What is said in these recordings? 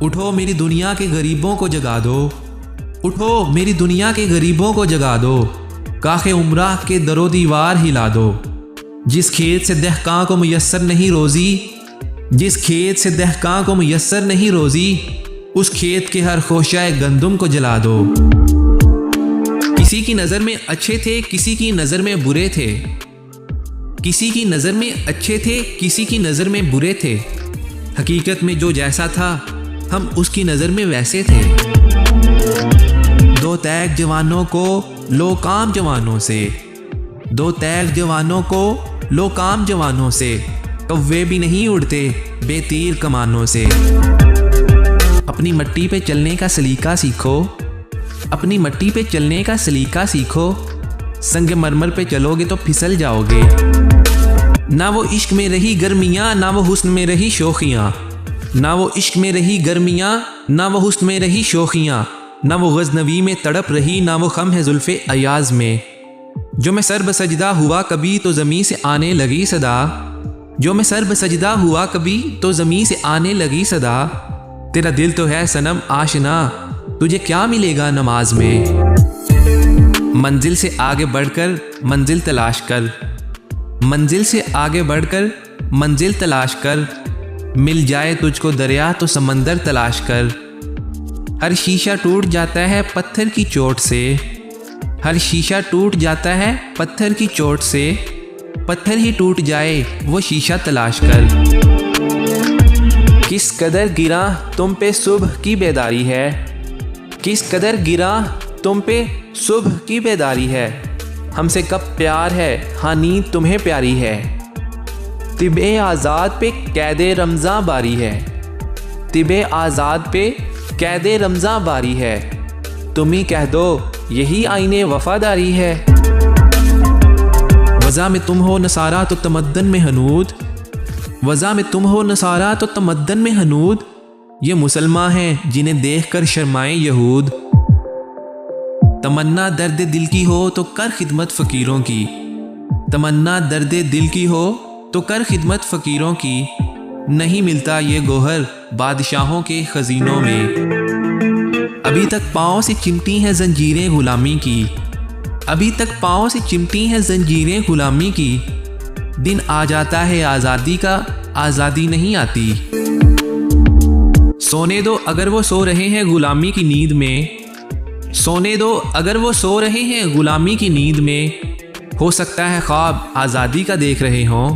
उठो मेरी दुनिया के गरीबों को जगा दो, उठो मेरी दुनिया के गरीबों को जगा दो, काखे उम्राह के दरो दीवार हिला दो। जिस खेत से दहकां को मुयस्सर नहीं रोज़ी, जिस खेत से दहकां को मुयस्सर नहीं रोज़ी, उस खेत के हर खोशाए गंदुम को जला दो। किसी की नज़र में अच्छे थे, किसी की नज़र में बुरे थे, किसी की नज़र में अच्छे थे, किसी की नज़र में बुरे थे। हकीकत में जो जैसा था हम उसकी नज़र में वैसे थे। दो तैग जवानों को लो काम जवानों से, दो तैग जवानों को लो काम जवानों से, कौवे भी नहीं उड़ते बेतीर कमानों से। अपनी मट्टी पे चलने का सलीका सीखो, अपनी मट्टी पे चलने का सलीका सीखो, संगमरमर पे चलोगे तो फिसल जाओगे। ना वो इश्क में रही गर्मियाँ, ना वो हुस्न में रही शोखियाँ, ना वो इश्क में रही गर्मियाँ, ना वो हुस्न में रही शोखियाँ, ना वो गज़नवी में तड़प रही, ना वो खम है जुल्फ़े अयाज़ में। जो मैं सर बसजदा हुआ कभी तो ज़मीं से आने लगी सदा, जो मैं सर बसजदा हुआ कभी तो ज़मीं से आने लगी सदा। तेरा दिल तो है सनम आशना, तुझे क्या मिलेगा नमाज में। मंजिल से आगे बढ़कर मंजिल तलाश कर, मंजिल से आगे बढ़कर मंजिल तलाश कर, मिल जाए तुझको दरिया तो समंदर तलाश कर। हर शीशा टूट जाता है पत्थर की चोट से, हर शीशा टूट जाता है पत्थर की चोट से, पत्थर ही टूट जाए वो शीशा तलाश कर। किस कदर गिरा तुम पे सुबह की बेदारी है, किस कदर गिरा तुम पे सुबह की बेदारी है। हमसे कब प्यार है हाँ नींद तुम्हें प्यारी है, तिबे आज़ाद पे कैदे रमज़ां बारी है, तिबे आज़ाद पे कैदे रमज़ां बारी है। तुम ही कह दो यही आईने वफादारी है। वज़ा में तुम हो नसारा तो तमद्दन में हनूद, वज़ा में तुम हो नसारा तो तमद्दन में हनूद, ये मुसलमान हैं जिन्हें देख कर शर्माएं यहूद। तमन्ना दर्द दिल की हो तो कर खिदमत फ़कीरों की, तमन्ना दर्द दिल की हो तो कर खिदमत फ़कीरों की। नहीं मिलता ये गोहर बादशाहों के खजीनों में। अभी तक पाँव से चिमटी हैं जंजीरें गुलामी की, अभी तक पाँव से चिमटी हैं जंजीरें गुलामी की। दिन आ जाता है आज़ादी का, आज़ादी नहीं आती। सोने दो अगर वो सो रहे हैं गुलामी की नींद में, सोने दो अगर वो सो रहे हैं गुलामी की नींद में। हो सकता है ख्वाब आज़ादी का देख रहे हों।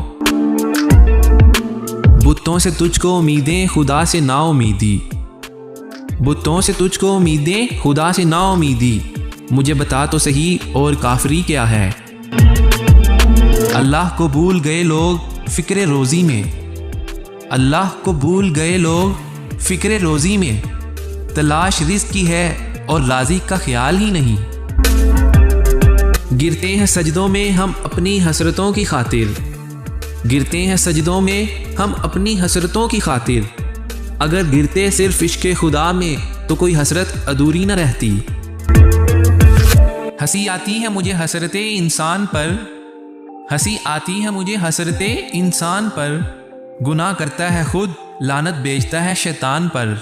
बुतों से तुझको उम्मीदें खुदा से ना उम्मीदी, बुतों से तुझको उम्मीदें खुदा से ना उम्मीदी। मुझे बता तो सही और काफरी क्या है। अल्लाह को भूल गए लोग फ़िक्र रोज़ी में, अल्लाह को भूल गए लोग फ़िक्र रोज़ी में। तलाश रिज़्क़ की है और राज़िक़ का ख्याल ही नहीं। गिरते हैं सजदों में हम अपनी हसरतों की खातिर, गिरते हैं सजदों में हम अपनी हसरतों की खातिर। अगर गिरते सिर्फ इश्क़े खुदा में तो कोई हसरत अधूरी न रहती। हंसी आती है मुझे हसरते इंसान पर, हंसी आती है मुझे हसरते इंसान पर। गुनाह करता है खुद लानत बेचता है शैतान पर।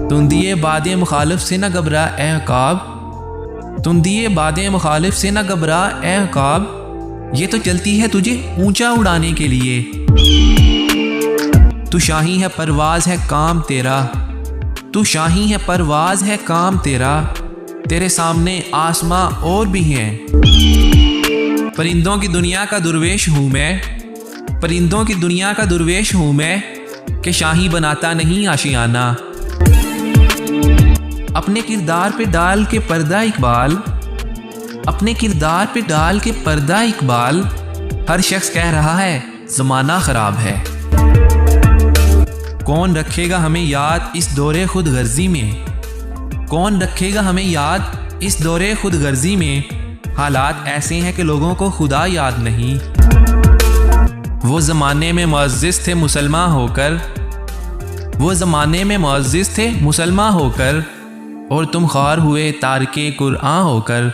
तुम दिए बादे मुखालिफ से न घबरा ए अकाब, तुम दिए बादे मुखालिफ से न घबरा ए अकाब। ये तो चलती है तुझे ऊंचा उड़ाने के लिए, तू शाही है परवाज़ है काम तेरा, तू शाही है परवाज़ है काम तेरा। तेरे सामने आसमां और भी हैं। परिंदों की दुनिया का दुर्वेश हूँ मैं, परिंदों की दुनिया का दुर्वेश हूँ मैं, कि शाही बनाता नहीं आशियाना। अपने किरदार पे डाल के पर्दा इकबाल, अपने किरदार पे डाल के पर्दा इकबाल। हर शख्स कह रहा है ज़माना ख़राब है। कौन रखेगा हमें याद इस दौरे खुद गर्जी में, कौन रखेगा हमें याद इस दौरे खुद गर्जी में। हालात ऐसे हैं कि लोगों को खुदा याद नहीं। वो ज़माने में मुअज़्ज़िज़ थे मुसलमान होकर, वो ज़माने में मुअज़्ज़िज़ थे मुसलमान होकर, और तुम ख्वार हुए तारिके कुरआन होकर।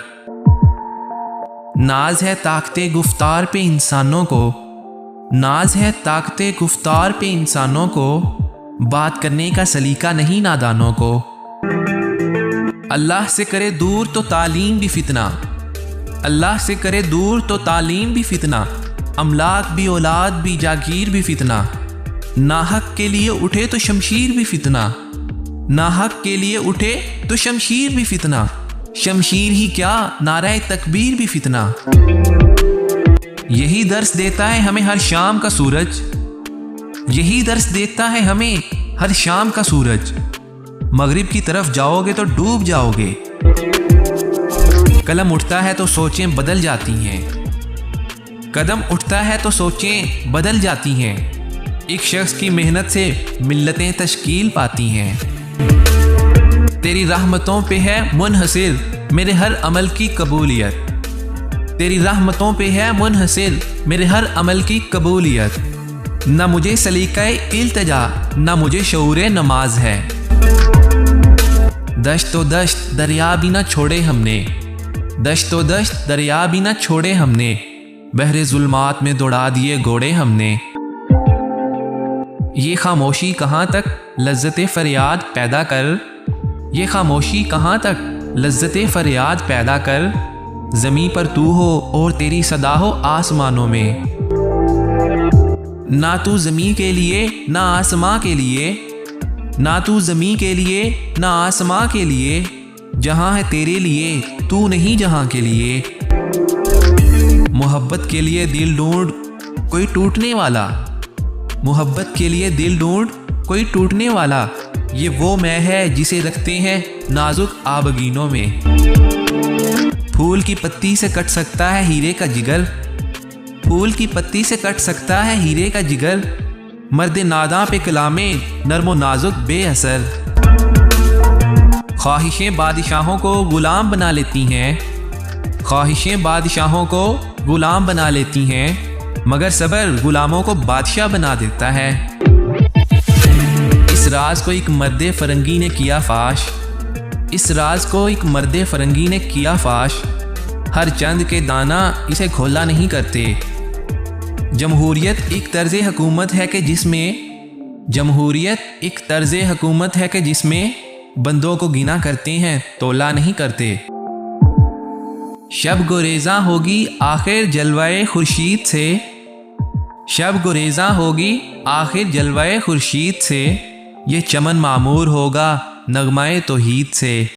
नाज है ताकते गुफ्तार पे इंसानों को, नाज है ताकते गुफ्तार पे इंसानों को। बात करने का सलीका नहीं नादानों को। अल्लाह से करे दूर तो तालीम भी फितना, अल्लाह से करे दूर तो तालीम भी फितना, अमलाक भी औलाद भी जागीर भी फितना, नाहक के लिए उठे तो शमशीर भी फितना, नाहक के लिए उठे तो शमशीर भी फितना, शमशीर ही क्या नाराए तकबीर भी फितना। यही दर्स देता है हमें हर शाम का सूरज, यही दर्स देता है हमें हर शाम का सूरज, मगरिब की तरफ जाओगे तो डूब जाओगे। कलम उठता है तो सोचें बदल जाती हैं, कदम उठता है तो सोचें बदल जाती हैं, एक शख्स की मेहनत से मिल्लतें तश्कील पाती हैं। तेरी रहमतों पे है मुनहसिर मेरे हर अमल की कबूलियत, तेरी रहमतों पे है मुनहसिर मेरे हर अमल की कबूलियत, न मुझे सलीका इल्तिजा न मुझे शऊर नमाज है। दश्तो दश्त दरिया भी न छोड़े हमने, दश्तो दश्त दरिया भी न छोड़े हमने, बहरे जुल्मात में दौड़ा दिए घोड़े हमने। ये खामोशी कहाँ तक लज्जत फरियाद पैदा कर, ये खामोशी कहाँ तक लज्जत फरियाद पैदा कर, ज़मीं पर तू हो और तेरी सदा हो आसमानों में। ना तू ज़मीं के लिए ना आसमां के लिए, ना तू ज़मीं के लिए ना आसमां के लिए, जहाँ है तेरे लिए तू नहीं जहाँ के लिए। मोहब्बत के लिए दिल ढूंढ कोई टूटने वाला, मोहब्बत के लिए दिल ढूंढ कोई टूटने वाला, ये वो मैं है जिसे रखते हैं नाजुक आबगीनों में। फूल की पत्ती से कट सकता है हीरे का जिगर, फूल की पत्ती से कट सकता है हीरे का जिगर, मर्द नादा पे कलामे नर्मो नाजुक बेअसर। ख्वाहिशें बादशाहों को गुलाम बना लेती हैं, ख्वाहिशें बादशाहों को गुलाम बना लेती हैं, मगर सबर गुलामों को बादशाह बना देता है। इस राज को एक मर्द फरंगी ने किया फाश, इस राज को एक मर्द फरंगी ने किया फाश, हर चंद के दाना इसे खोला नहीं करते। जमहूरियत एक तर्ज हुकूमत है कि जिसमें, जमहूरियत एक तर्ज हुकूमत है कि जिसमें बंदों को गिना करते हैं तोला नहीं करते। शब गुरेज़ा होगी आखिर जलवाए खुर्शीद से, शब गुरेज़ा होगी आखिर जलवाए खुर्शीद से, ये चमन मामूर होगा नगमाए तौहीद से।